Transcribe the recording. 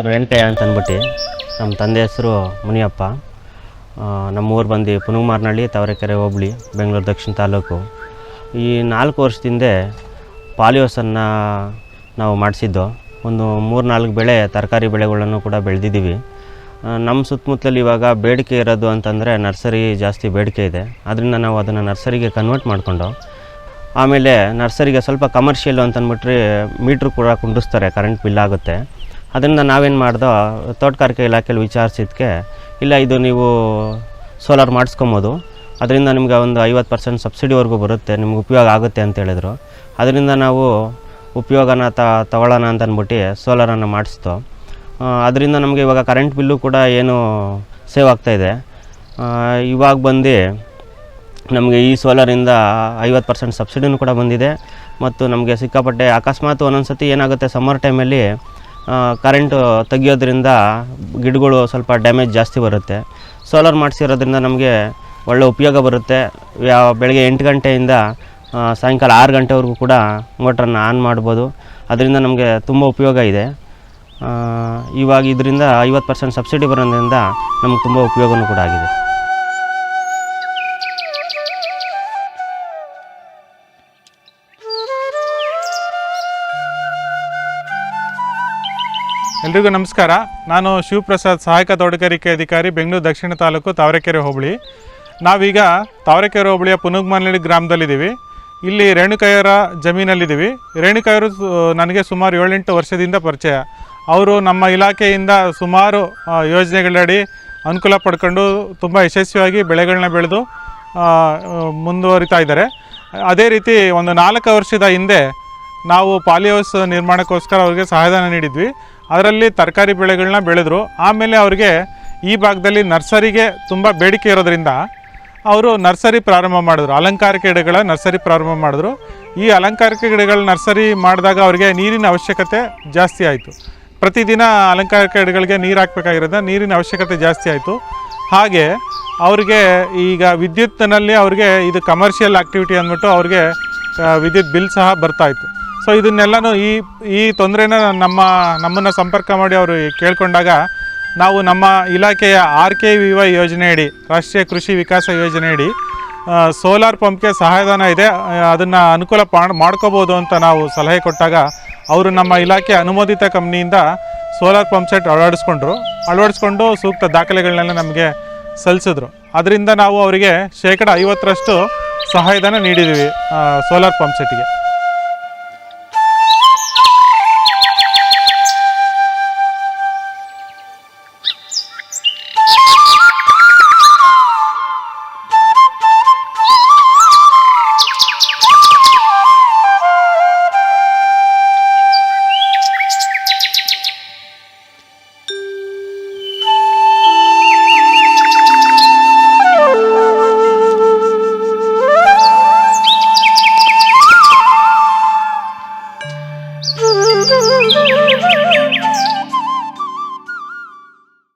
ರೇಣುಕಯ್ಯ ಅಂತ ಅಂದ್ಬಿಟ್ಟು ನಮ್ಮ ತಂದೆ ಹೆಸರು ಮುನಿಯಪ್ಪ. ನಮ್ಮೂರು ಬಂದು ಪುನುಗ್ಮಾರ್ನಹಳ್ಳಿ, ತಾವರೆಕೆರೆ ಹೋಬಳಿ, ಬೆಂಗಳೂರು ದಕ್ಷಿಣ ತಾಲೂಕು. ಈ 4 ವರ್ಷದಿಂದ ಪಾಲಿಯೋಸನ್ನು ನಾವು ಮಾಡಿಸಿದ್ದು. ಒಂದು 3-4 ಬೆಳೆ ತರಕಾರಿ ಬೆಳೆಗಳನ್ನು ಕೂಡ ಬೆಳೆದಿದ್ದೀವಿ. ನಮ್ಮ ಸುತ್ತಮುತ್ತಲಲ್ಲಿ ಇವಾಗ ಬೇಡಿಕೆ ಇರೋದು ಅಂತಂದರೆ ನರ್ಸರಿ ಜಾಸ್ತಿ ಬೇಡಿಕೆ ಇದೆ. ಆದ್ದರಿಂದ ನಾವು ಅದನ್ನು ನರ್ಸರಿಗೆ ಕನ್ವರ್ಟ್ ಮಾಡಿಕೊಂಡು, ಆಮೇಲೆ ನರ್ಸರಿಗೆ ಸ್ವಲ್ಪ ಕಮರ್ಷಿಯಲ್ಲು ಅಂತಂದ್ಬಿಟ್ರೆ ಮೀಟ್ರ್ ಕೂಡ ಕುಂಡಿಸ್ತಾರೆ, ಕರೆಂಟ್ ಬಿಲ್ ಆಗುತ್ತೆ. ಅದರಿಂದ ನಾವೇನು ಮಾಡ್ದೋ, ತೋಟಗಾರಿಕೆ ಇಲಾಖೆಯಲ್ಲಿ ವಿಚಾರಿಸಿದ್ದಕ್ಕೆ, ಇಲ್ಲ ಇದು ನೀವು ಸೋಲಾರ್ ಮಾಡಿಸ್ಕೊಬೋದು, ಅದರಿಂದ ನಿಮ್ಗೆ ಒಂದು 50% ಸಬ್ಸಿಡಿವರೆಗೂ ಬರುತ್ತೆ, ನಿಮ್ಗೆ ಉಪಯೋಗ ಆಗುತ್ತೆ ಅಂತ ಹೇಳಿದ್ರು. ಅದರಿಂದ ನಾವು ಉಪಯೋಗನ ತಗೊಳ್ಳೋಣ ಅಂತ ಅಂದ್ಬಿಟ್ಟು ಸೋಲಾರನ್ನು ಮಾಡಿಸ್ತು. ಅದರಿಂದ ನಮಗೆ ಇವಾಗ ಕರೆಂಟ್ ಬಿಲ್ಲು ಕೂಡ ಏನು ಸೇವ್ ಆಗ್ತಾಯಿದೆ. ಇವಾಗ ಬಂದು ನಮಗೆ ಈ ಸೋಲಾರಿಂದ 50% ಸಬ್ಸಿಡಿನೂ ಕೂಡ ಬಂದಿದೆ. ಮತ್ತು ನಮಗೆ ಸಿಕ್ಕಾಪಟ್ಟೆ ಅಕಸ್ಮಾತ್ ಒಂದೊಂದು ಸತಿ ಏನಾಗುತ್ತೆ, ಸಮ್ಮರ್ ಟೈಮಲ್ಲಿ ಕರೆಂಟು ತೆಗಿಯೋದ್ರಿಂದ ಗಿಡಗಳು ಸ್ವಲ್ಪ ಡ್ಯಾಮೇಜ್ ಜಾಸ್ತಿ ಬರುತ್ತೆ. ಸೋಲಾರ್ ಮಾಡಿಸಿರೋದ್ರಿಂದ ನಮಗೆ ಒಳ್ಳೆ ಉಪಯೋಗ ಬರುತ್ತೆ. ಬೆಳಗ್ಗೆ 8 ಗಂಟೆಯಿಂದ ಸಾಯಂಕಾಲ 6 ಗಂಟೆವರೆಗೂ ಕೂಡ ಮೋಟ್ರನ್ನು ಆನ್ ಮಾಡ್ಬೋದು. ಅದರಿಂದ ನಮಗೆ ತುಂಬ ಉಪಯೋಗ ಇದೆ. ಇವಾಗ ಇದರಿಂದ 50% ಸಬ್ಸಿಡಿ ಬರೋದ್ರಿಂದ ನಮ್ಗೆ ತುಂಬ ಉಪಯೋಗವೂ ಕೂಡ ಆಗಿದೆ. ಎಲ್ರಿಗೂ ನಮಸ್ಕಾರ. ನಾನು ಶಿವಪ್ರಸಾದ್, ಸಹಾಯಕ ತೋಟಗಾರಿಕೆ ಅಧಿಕಾರಿ, ಬೆಂಗಳೂರು ದಕ್ಷಿಣ ತಾಲೂಕು, ತಾವರೆಕೆರೆ ಹೋಬಳಿ. ನಾವೀಗ ತಾವರೆಕೆರೆ ಹೋಬಳಿಯ ಪುನುಗ್ಮಾರ್ನಹಳ್ಳಿ ಗ್ರಾಮದಲ್ಲಿದ್ದೀವಿ. ಇಲ್ಲಿ ರೇಣುಕಯ್ಯರ ಜಮೀನಲ್ಲಿದ್ದೀವಿ. ರೇಣುಕಯ್ಯರು ನನಗೆ ಸುಮಾರು 7-8 ವರ್ಷದಿಂದ ಪರಿಚಯ. ಅವರು ನಮ್ಮ ಇಲಾಖೆಯಿಂದ ಸುಮಾರು ಯೋಜನೆಗಳಡಿ ಅನುಕೂಲ ಪಡ್ಕೊಂಡು ತುಂಬ ಯಶಸ್ವಿಯಾಗಿ ಬೆಳೆಗಳನ್ನ ಬೆಳೆದು ಮುಂದುವರಿತಾ ಇದ್ದಾರೆ. ಅದೇ ರೀತಿ ಒಂದು 4 ವರ್ಷದ ಹಿಂದೆ ನಾವು ಪಾಲಿಹೌಸ್ ನಿರ್ಮಾಣಕ್ಕೋಸ್ಕರ ಅವರಿಗೆ ಸಹಾಯಧನ ನೀಡಿದ್ವಿ. ಅದರಲ್ಲಿ ತರಕಾರಿ ಬೆಳೆಗಳನ್ನ ಬೆಳೆದ್ರು. ಆಮೇಲೆ ಅವರಿಗೆ ಈ ಭಾಗದಲ್ಲಿ ನರ್ಸರಿಗೆ ತುಂಬ ಬೇಡಿಕೆ ಇರೋದ್ರಿಂದ ಅವರು ನರ್ಸರಿ ಪ್ರಾರಂಭ ಮಾಡಿದ್ರು, ಅಲಂಕಾರಿಕ ಗಿಡಗಳ ನರ್ಸರಿ ಪ್ರಾರಂಭ ಮಾಡಿದ್ರು. ಈ ಅಲಂಕಾರಿಕ ಗಿಡಗಳ ನರ್ಸರಿ ಮಾಡಿದಾಗ ಅವರಿಗೆ ನೀರಿನ ಅವಶ್ಯಕತೆ ಜಾಸ್ತಿ ಆಯಿತು. ಪ್ರತಿದಿನ ಅಲಂಕಾರಿಕ ಗಿಡಗಳಿಗೆ ನೀರು ಹಾಕಬೇಕಾಗಿರೋದ್ರಿಂದ ನೀರಿನ ಅವಶ್ಯಕತೆ ಜಾಸ್ತಿ ಆಯಿತು. ಹಾಗೆ ಅವರಿಗೆ ಈಗ ವಿದ್ಯುತ್ತಿನಲ್ಲಿ ಅವ್ರಿಗೆ ಇದು ಕಮರ್ಷಿಯಲ್ ಆ್ಯಕ್ಟಿವಿಟಿ ಅಂದ್ಬಿಟ್ಟು ಅವ್ರಿಗೆ ವಿದ್ಯುತ್ ಬಿಲ್ ಸಹ ಬರ್ತಾಯಿತ್ತು. ಸೊ ಇದನ್ನೆಲ್ಲನೂ ಈ ತೊಂದರೆನ ನಮ್ಮನ್ನು ಸಂಪರ್ಕ ಮಾಡಿ ಅವರು ಕೇಳಿಕೊಂಡಾಗ ನಾವು ನಮ್ಮ ಇಲಾಖೆಯ RKVY ಯೋಜನೆಯಡಿ, ರಾಷ್ಟ್ರೀಯ ಕೃಷಿ ವಿಕಾಸ ಯೋಜನೆಯಡಿ ಸೋಲಾರ್ ಪಂಪ್ಗೆ ಸಹಾಯಧನ ಇದೆ, ಅದನ್ನು ಅನುಕೂಲ ಮಾಡ್ಕೋಬೋದು ಅಂತ ನಾವು ಸಲಹೆ ಕೊಟ್ಟಾಗ ಅವರು ನಮ್ಮ ಇಲಾಖೆ ಅನುಮೋದಿತ ಕಂಪ್ನಿಯಿಂದ ಸೋಲಾರ್ ಪಂಪ್ ಸೆಟ್ ಅಳವಡಿಸ್ಕೊಂಡು ಸೂಕ್ತ ದಾಖಲೆಗಳನ್ನೆಲ್ಲ ನಮಗೆ ಸಲ್ಲಿಸಿದ್ರು. ಅದರಿಂದ ನಾವು ಅವರಿಗೆ 50% ಸಹಾಯಧನ ನೀಡಿದ್ದೀವಿ ಸೋಲಾರ್ ಪಂಪ್ ಸೆಟ್ಗೆ.